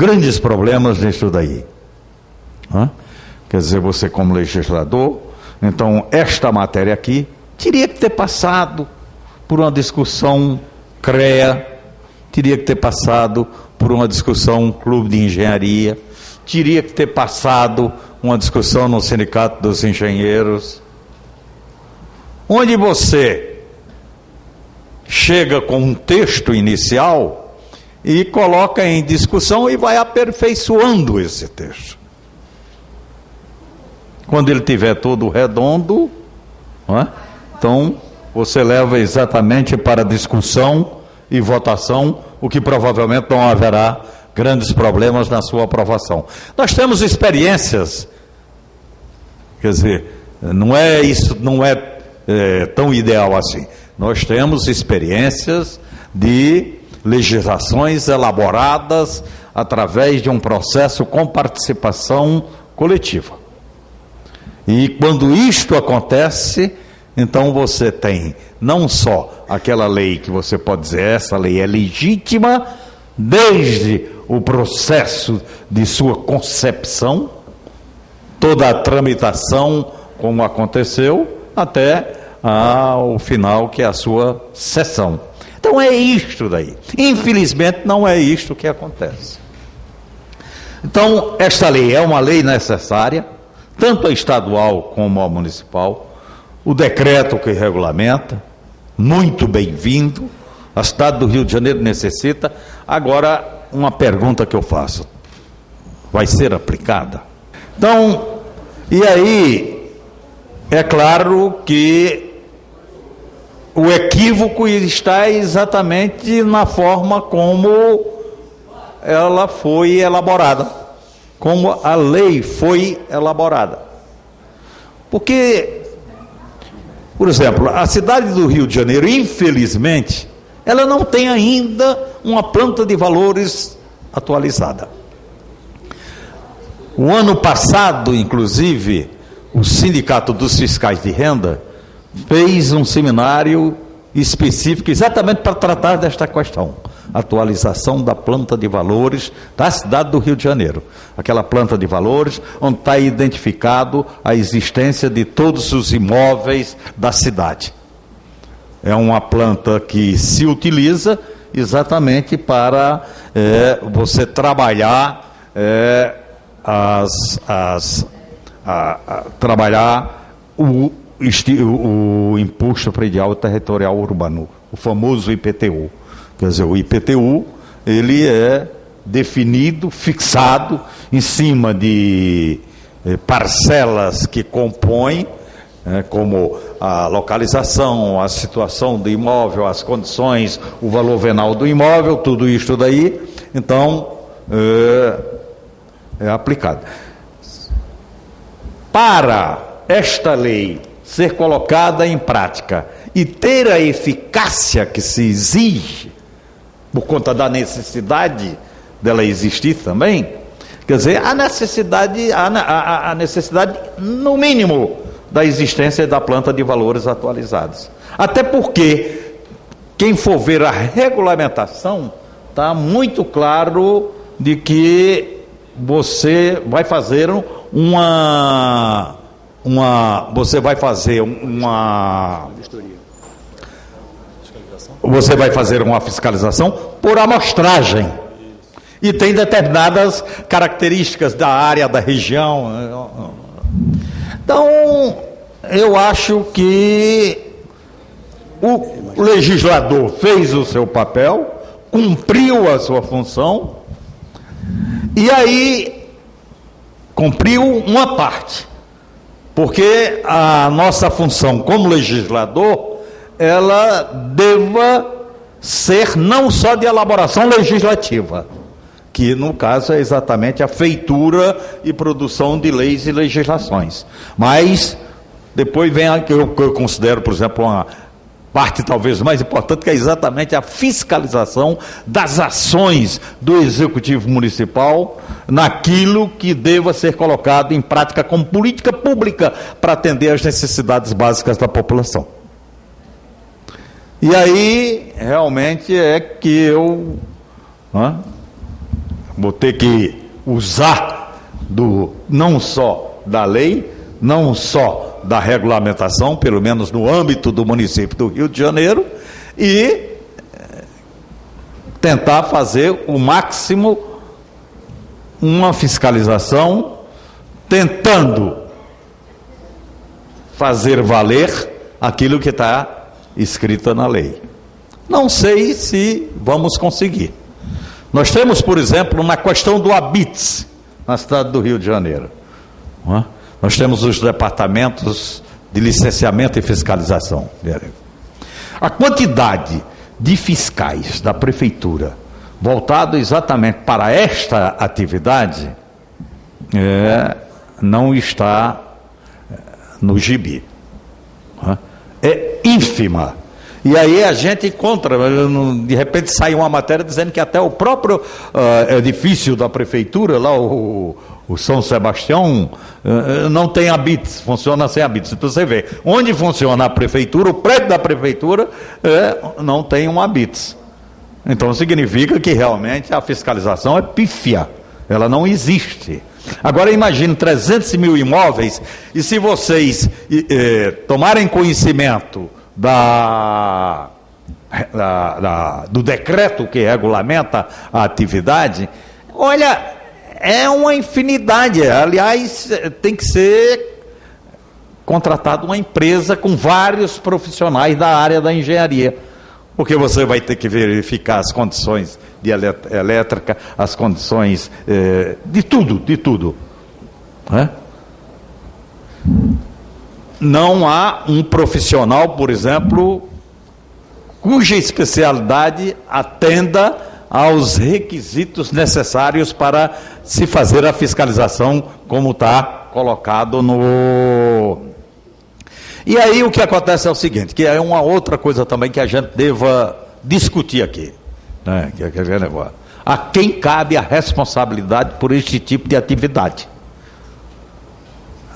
grandes problemas nisso daí. Quer dizer, você como legislador, então esta matéria aqui teria que ter passado por uma discussão CREA, teria que ter passado por uma discussão Clube de Engenharia, teria que ter passado uma discussão no Sindicato dos Engenheiros, onde você chega com um texto inicial e coloca em discussão e vai aperfeiçoando esse texto. Quando ele estiver todo redondo, então você leva exatamente para discussão e votação, o que provavelmente não haverá grandes problemas na sua aprovação. Nós temos experiências, quer dizer, não é tão ideal assim. Nós temos experiências de legislações elaboradas através de um processo com participação coletiva. E quando isto acontece, então você tem não só aquela lei que você pode dizer, essa lei é legítima, desde o processo de sua concepção, toda a tramitação como aconteceu, até o final, que é a sua sessão. Então é isto daí. Infelizmente não é isto que acontece. Então esta lei é uma lei necessária, tanto a estadual como a municipal. O decreto que regulamenta, muito bem-vindo, a cidade do Rio de Janeiro necessita. Agora, uma pergunta que eu faço: vai ser aplicada? Então, e aí, é claro que o equívoco está exatamente na forma como ela foi elaborada, como a lei foi elaborada. Porque, por exemplo, a cidade do Rio de Janeiro, infelizmente, ela não tem ainda uma planta de valores atualizada. O ano passado, inclusive, o Sindicato dos Fiscais de Renda fez um seminário específico exatamente para tratar desta questão. Atualização da planta de valores da cidade do Rio de Janeiro. Aquela planta de valores onde está identificado a existência de todos os imóveis da cidade. É uma planta que se utiliza exatamente para você trabalhar trabalhar o Imposto Predial Territorial Urbano, o famoso IPTU. Quer dizer, o IPTU, ele é definido, fixado em cima de parcelas que compõem, como a localização, a situação do imóvel, as condições, o valor venal do imóvel, tudo isto daí, então, é aplicado. Para esta lei ser colocada em prática e ter a eficácia que se exige, por conta da necessidade dela existir também, quer dizer, a necessidade, no mínimo, da existência da planta de valores atualizados. Até porque, quem for ver a regulamentação, está muito claro de que você vai fazer uma fiscalização por amostragem. E tem determinadas características da área, da região. Então, eu acho que o legislador fez o seu papel, cumpriu a sua função, e aí cumpriu uma parte. Porque a nossa função como legislador, ela deva ser não só de elaboração legislativa, que no caso é exatamente a feitura e produção de leis e legislações, mas depois vem a que eu considero, por exemplo, uma parte talvez mais importante, que é exatamente a fiscalização das ações do Executivo Municipal naquilo que deva ser colocado em prática como política pública para atender às necessidades básicas da população. E aí, realmente, é que eu vou ter que usar não só da lei, não só da regulamentação, pelo menos no âmbito do município do Rio de Janeiro, e tentar fazer o máximo uma fiscalização, tentando fazer valer aquilo que está escrito na lei. Não sei se vamos conseguir. Nós temos, por exemplo, na questão do habites, na cidade do Rio de Janeiro. Nós temos os departamentos de licenciamento e fiscalização. A quantidade de fiscais da prefeitura voltado exatamente para esta atividade não está no gibi. É ínfima. E aí a gente encontra, de repente sai uma matéria dizendo que até o próprio edifício da prefeitura, lá o São Sebastião, não tem habites, funciona sem habites. Então você vê, onde funciona a prefeitura, o prédio da prefeitura não tem um habites. Então significa que realmente a fiscalização é pífia, ela não existe. Agora imagine 300 mil imóveis, e se vocês tomarem conhecimento do decreto que regulamenta a atividade, olha, é uma infinidade. Aliás, tem que ser contratada uma empresa com vários profissionais da área da engenharia, porque você vai ter que verificar as condições de elétrica, as condições de tudo. Não há um profissional, por exemplo, cuja especialidade atenda aos requisitos necessários para se fazer a fiscalização, como está colocado no... E aí o que acontece é o seguinte, que é uma outra coisa também que a gente deva discutir aqui, né? A quem cabe a responsabilidade por este tipo de atividade?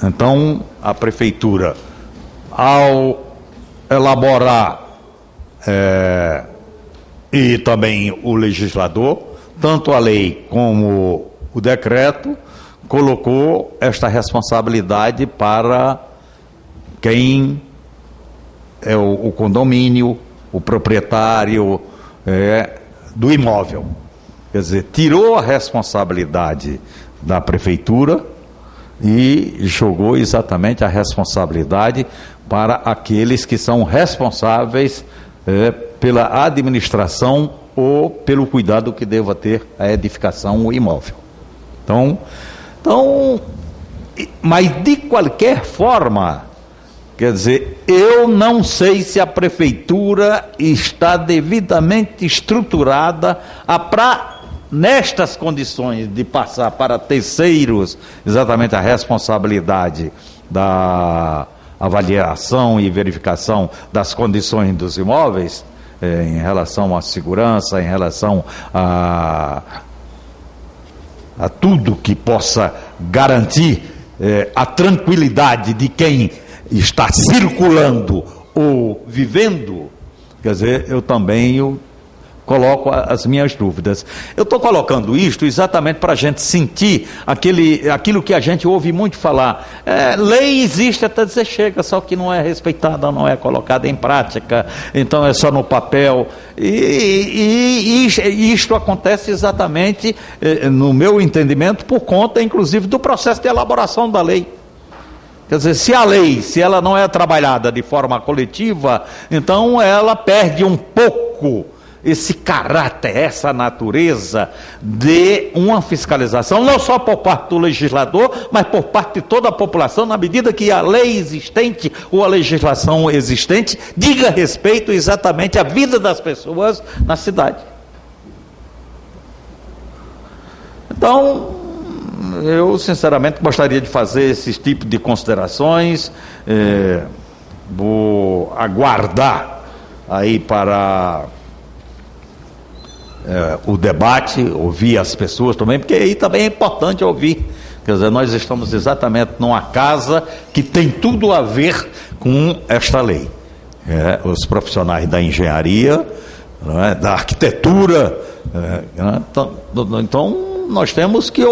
Então, a prefeitura, ao elaborar, e também o legislador, tanto a lei como o decreto, colocou esta responsabilidade para quem é o condomínio, o proprietário do imóvel. Quer dizer, tirou a responsabilidade da prefeitura e jogou exatamente a responsabilidade para aqueles que são responsáveis pela administração ou pelo cuidado que deva ter a edificação, o imóvel. Então, mas de qualquer forma, quer dizer, eu não sei se a prefeitura está devidamente estruturada nestas condições de passar para terceiros exatamente a responsabilidade da avaliação e verificação das condições dos imóveis, em relação à segurança, em relação a tudo que possa garantir a tranquilidade de quem está circulando ou vivendo. Quer dizer, eu também coloco as minhas dúvidas. Eu estou colocando isto exatamente para a gente sentir aquilo que a gente ouve muito falar. Lei existe até dizer chega, só que não é respeitada, não é colocada em prática, então é só no papel. E isto acontece exatamente, no meu entendimento, por conta, inclusive, do processo de elaboração da lei. Quer dizer, se a lei, se ela não é trabalhada de forma coletiva, então ela perde um pouco esse caráter, essa natureza de uma fiscalização, não só por parte do legislador, mas por parte de toda a população, na medida que a lei existente ou a legislação existente diga respeito exatamente à vida das pessoas na cidade. Então, eu sinceramente gostaria de fazer esse tipo de considerações, vou aguardar aí para o debate, ouvir as pessoas também, porque aí também é importante ouvir. Quer dizer, nós estamos exatamente numa casa que tem tudo a ver com esta lei. Os profissionais da engenharia, da arquitetura, então Então, nós temos que,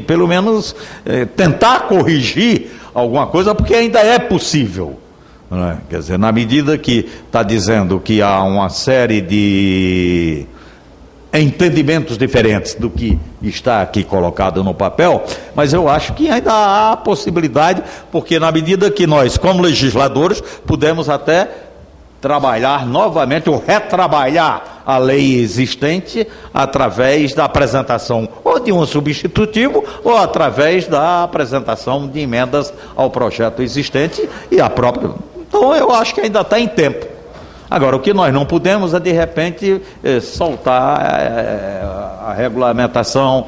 pelo menos, tentar corrigir alguma coisa, porque ainda é possível. Né? Quer dizer, na medida que está dizendo que há uma série de entendimentos diferentes do que está aqui colocado no papel, mas eu acho que ainda há possibilidade, porque na medida que nós, como legisladores, pudemos até trabalhar novamente ou retrabalhar a lei existente através da apresentação ou de um substitutivo ou através da apresentação de emendas ao projeto existente e a própria. Então eu acho que ainda está em tempo. Agora, o que nós não podemos é, de repente, soltar a regulamentação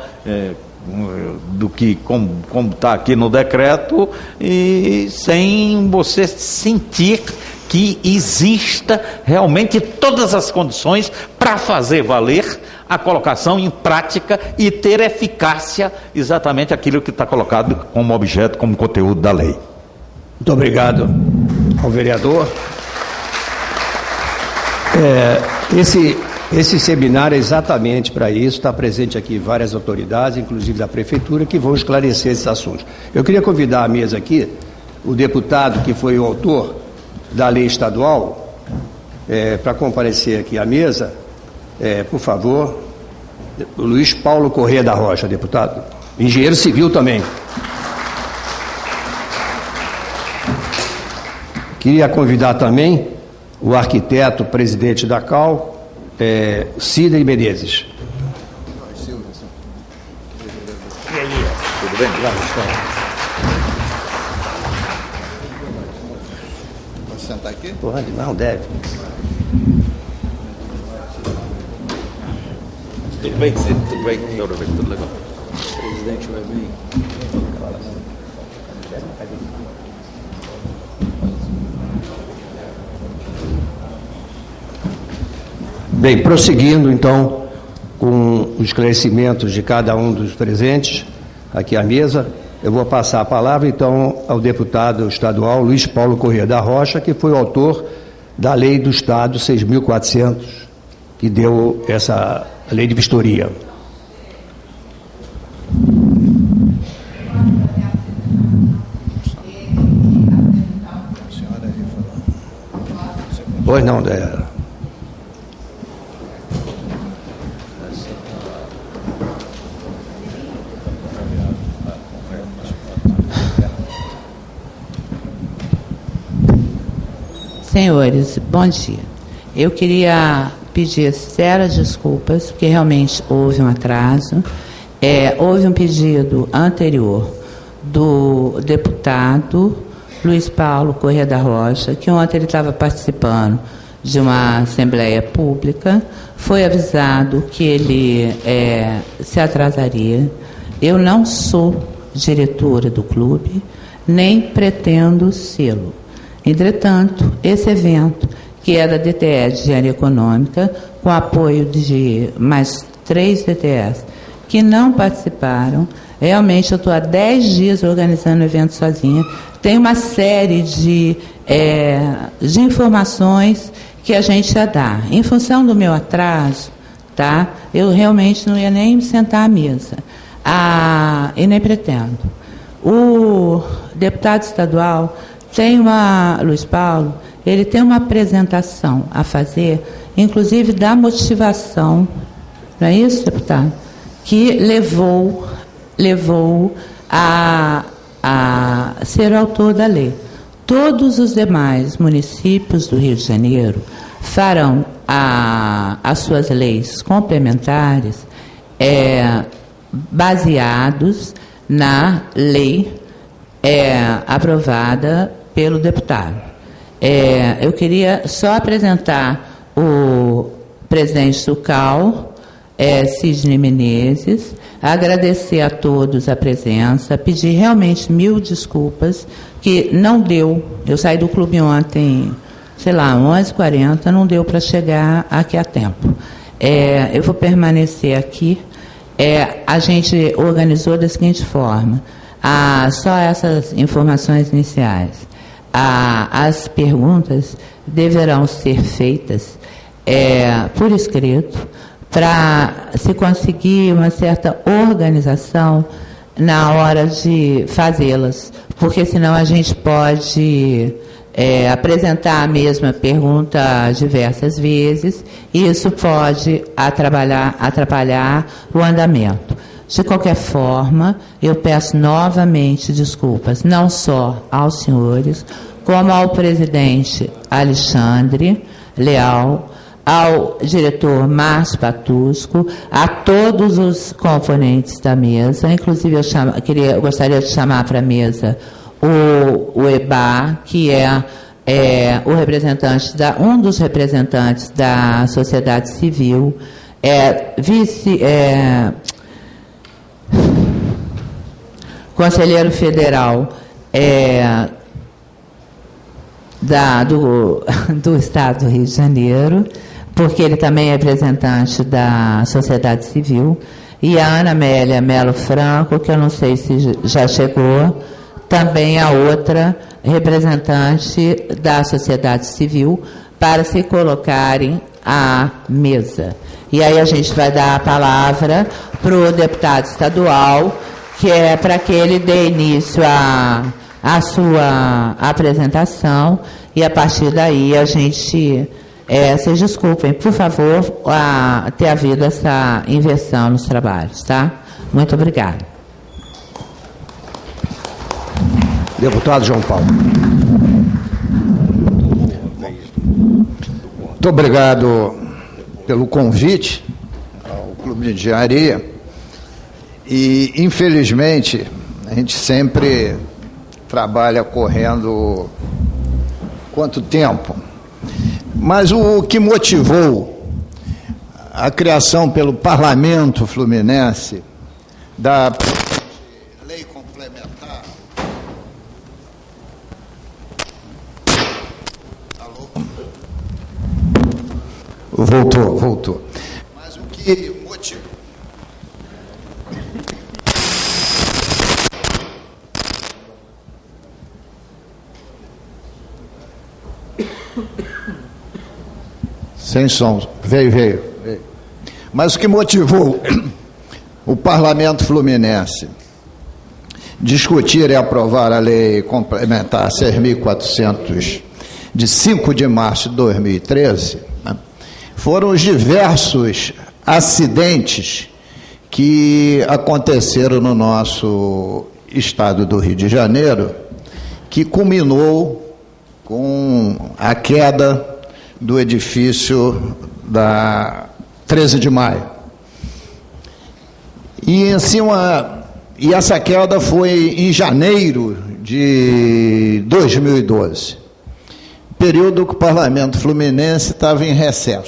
do que, como está aqui no decreto, e sem você sentir que exista realmente todas as condições para fazer valer a colocação em prática e ter eficácia exatamente aquilo que está colocado como objeto, como conteúdo da lei. Muito obrigado ao vereador. Esse seminário é exatamente para isso, está presente aqui várias autoridades, inclusive da Prefeitura, que vão esclarecer esses assuntos. Eu queria convidar à mesa aqui o deputado que foi o autor da lei estadual, para comparecer aqui à mesa, por favor, o Luiz Paulo Corrêa da Rocha, deputado, engenheiro civil também. Queria convidar também o arquiteto, presidente da CAL, Sidney Menezes. E aí, tudo bem? Posso sentar aqui? Pode, não, deve. Tudo bem, tudo bem, tudo legal. O presidente vai bem. Bem, prosseguindo então com os esclarecimentos de cada um dos presentes aqui à mesa, eu vou passar a palavra então ao deputado estadual Luiz Paulo Corrêa da Rocha, que foi o autor da lei do Estado 6.400, que deu essa lei de vistoria. Pois não, Senhores, bom dia. Eu queria pedir sinceras desculpas, porque realmente houve um atraso. Houve um pedido anterior do deputado Luiz Paulo Corrêa da Rocha, que ontem ele estava participando de uma assembleia pública, foi avisado que ele se atrasaria. Eu não sou diretora do clube, nem pretendo sê-lo. Entretanto, esse evento, que é da DTE de Engenharia Econômica, com apoio de mais 3 DTEs que não participaram, realmente eu estou há 10 dias organizando o evento sozinha, tem uma série de informações que a gente ia dar. Em função do meu atraso, tá, eu realmente não ia nem sentar à mesa, e nem pretendo. O deputado estadual Luiz Paulo, ele tem uma apresentação a fazer, inclusive da motivação, não é isso, deputado? Que levou a ser autor da lei. Todos os demais municípios do Rio de Janeiro farão as suas leis complementares baseados na lei aprovada pelo deputado. Eu queria só apresentar o presidente do CAL, Sidney Menezes, agradecer a todos a presença, pedir realmente 1000 desculpas, que não deu, eu saí do clube ontem, 11h40, não deu para chegar aqui a tempo. Eu vou permanecer aqui. A gente organizou da seguinte forma, só essas informações iniciais. As perguntas deverão ser feitas por escrito, para se conseguir uma certa organização na hora de fazê-las, porque senão a gente pode apresentar a mesma pergunta diversas vezes e isso pode atrapalhar o andamento. De qualquer forma, eu peço novamente desculpas, não só aos senhores, como ao presidente Alexandre Leal, ao diretor Márcio Patusco, a todos os componentes da mesa, inclusive eu gostaria de chamar para a mesa o EBA, que é o representante um dos representantes da sociedade civil, conselheiro federal do Estado do Rio de Janeiro, porque ele também é representante da sociedade civil, e a Ana Amélia Melo Franco, que eu não sei se já chegou, também a outra representante da sociedade civil, para se colocarem à mesa. E aí a gente vai dar a palavra para o deputado estadual, que é para que ele dê início à sua apresentação, e a partir daí a gente... vocês desculpem, por favor, ter havido essa inversão nos trabalhos, tá? Muito obrigada. Deputado João Paulo. Muito obrigado pelo convite ao Clube de Engenharia. E, infelizmente, a gente sempre trabalha correndo quanto tempo? Mas o que motivou a criação pelo Parlamento Fluminense da lei complementar... Alô? Voltou. Mas o que motivou... Sem som. Veio. Mas o que motivou o Parlamento Fluminense discutir e aprovar a lei complementar 6.400 de 5 de março de 2013, né, foram os diversos acidentes que aconteceram no nosso estado do Rio de Janeiro, que culminou com a queda do edifício da 13 de maio. E essa queda foi em janeiro de 2012, período que o Parlamento Fluminense estava em recesso.